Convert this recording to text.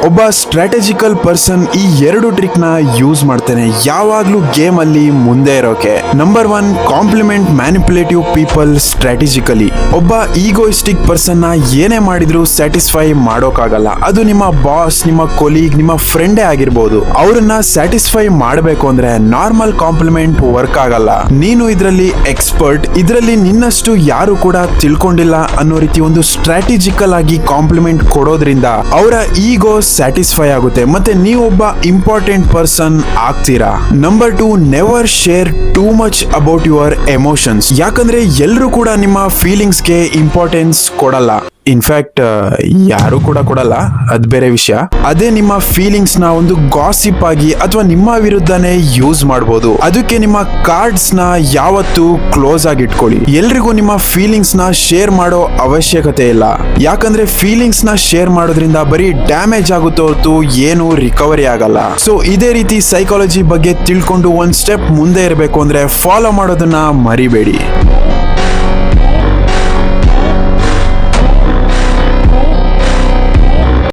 ಒಬ್ಬ strategical person ಈ ಎರಡು ಟ್ರಿಕ್ ನ ಯೂಸ್ ಮಾಡ್ತಾನೆ ಯಾವಾಗ್ಲೂ ಗೇಮ್ ಅಲ್ಲಿ ಮುಂದೆ ಇರೋಕೆ. Number 1, compliment manipulative people strategically. ಒಬ್ಬ ಈಗೋಯಿಸ್ಟಿಕ್ ಪರ್ಸನ್ ನ ಏನೇ ಮಾಡಿದ್ರು ಸ್ಯಾಟಿಸ್ಫೈ ಮಾಡೋಕ್ಕಾಗಲ್ಲ. ಅದು ನಿಮ್ಮ ಬಾಸ್, ನಿಮ್ಮ ಕೊಲೀಗ್, ನಿಮ್ಮ ಫ್ರೆಂಡೇ ಆಗಿರ್ಬೋದು. ಅವ್ರನ್ನ ಸ್ಯಾಟಿಸ್ಫೈ ಮಾಡಬೇಕು ಅಂದ್ರೆ ನಾರ್ಮಲ್ ಕಾಂಪ್ಲಿಮೆಂಟ್ ವರ್ಕ್ ಆಗಲ್ಲ. ನೀನು ಇದರಲ್ಲಿ ಎಕ್ಸ್ಪರ್ಟ್, ಇದರಲ್ಲಿ ನಿನ್ನಷ್ಟು ಯಾರು ಕೂಡ ತಿಳ್ಕೊಂಡಿಲ್ಲ ಅನ್ನೋ ರೀತಿ ಒಂದು ಸ್ಟ್ರಾಟಜಿಕಲ್ ಆಗಿ ಕಾಂಪ್ಲಿಮೆಂಟ್ ಕೊಡೋದ್ರಿಂದ ಅವರ ಈಗೋ ಸ್ಯಾಟಿಸ್ಫೈ ಆಗುತ್ತೆ ಮತ್ತೆ ನೀವೊಬ್ಬ ಇಂಪಾರ್ಟೆಂಟ್ ಪರ್ಸನ್ ಆಗ್ತೀರಾ. Number 2, never share too much about your emotions. ಯಾಕಂದ್ರೆ ಎಲ್ಲರೂ ಕೂಡ ನಿಮ್ಮ ಫೀಲಿಂಗ್ಸ್ಗೆ ಇಂಪಾರ್ಟೆನ್ಸ್ ಕೊಡಲ್ಲ. ಇನ್ಫ್ಯಾಕ್ಟ್ ಯಾರು ಕೂಡ ಕೊಡಲ್ಲ, ಅದ್ ಬೇರೆ ವಿಷಯ. ಅದೇ ನಿಮ್ಮ ಫೀಲಿಂಗ್ಸ್ ನ ಒಂದು ಗಾಸಿಪ್ ಆಗಿ ಅಥವಾ ನಿಮ್ಮ ವಿರುದ್ಧನೇ ಯೂಸ್ ಮಾಡಬಹುದು. ಅದಕ್ಕೆ ನಿಮ್ಮ ಕಾರ್ಡ್ಸ್ ನ ಯಾವತ್ತೂ ಕ್ಲೋಸ್ ಆಗಿ ಇಟ್ಕೊಳ್ಳಿ. ಎಲ್ರಿಗೂ ನಿಮ್ಮ ಫೀಲಿಂಗ್ಸ್ ನ ಶೇರ್ ಮಾಡೋ ಅವಶ್ಯಕತೆ ಇಲ್ಲ. ಯಾಕಂದ್ರೆ ಫೀಲಿಂಗ್ಸ್ ನ ಶೇರ್ ಮಾಡೋದ್ರಿಂದ ಬರೀ ಡ್ಯಾಮೇಜ್ ಆಗುತ್ತೋ ಹೊರತು ಏನು ರಿಕವರಿ ಆಗಲ್ಲ. ಸೊ ಇದೇ ರೀತಿ ಸೈಕಾಲಜಿ ಬಗ್ಗೆ ತಿಳ್ಕೊಂಡು ಒಂದ್ ಸ್ಟೆಪ್ ಮುಂದೆ ಇರಬೇಕು ಅಂದ್ರೆ ಫಾಲೋ ಮಾಡೋದನ್ನ ಮರಿಬೇಡಿ.